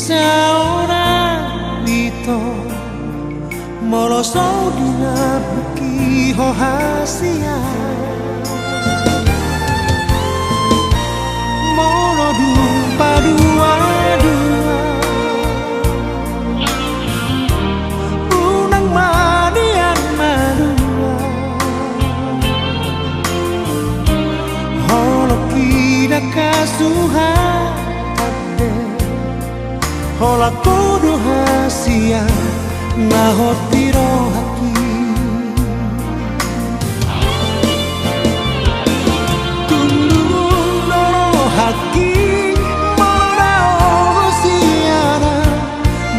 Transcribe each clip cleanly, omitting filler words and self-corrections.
seorang itu moloso dina buki hohasia molo dumpa dua-dua unang madian madua holo kida kasuhan hola kudu hasia nahotiro haki tundurun doro haki modao siara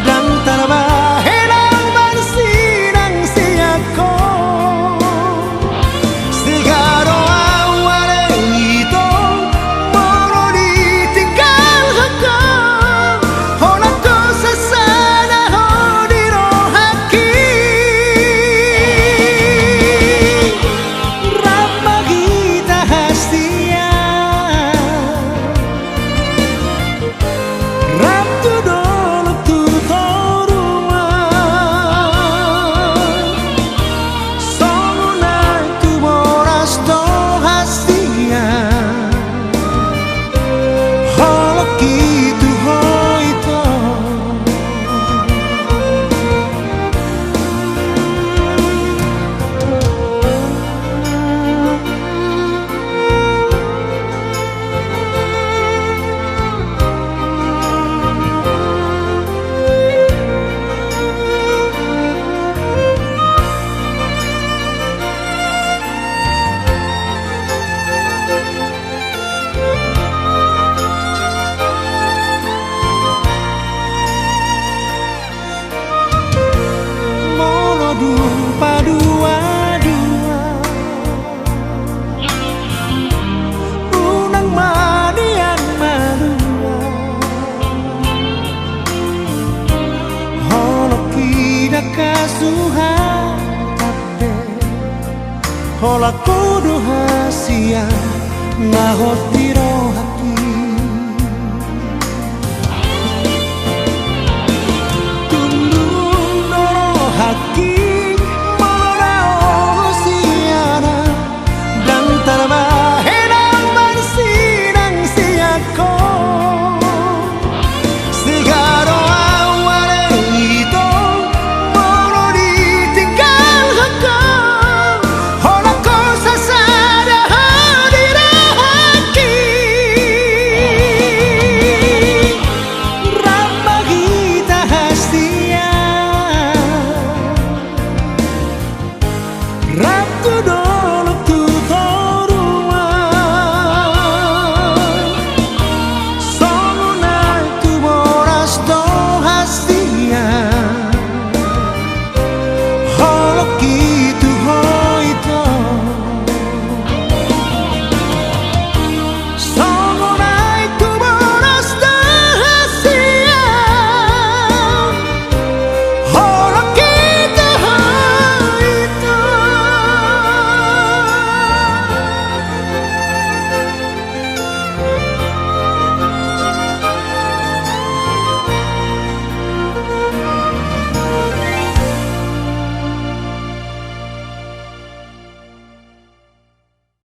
dan tarbahelang barsinang siako segaro awale itu moro ditinggal haka dumpa dua-dua unang madian madua holo kida kasuhan tabe hola kudu hasia nahot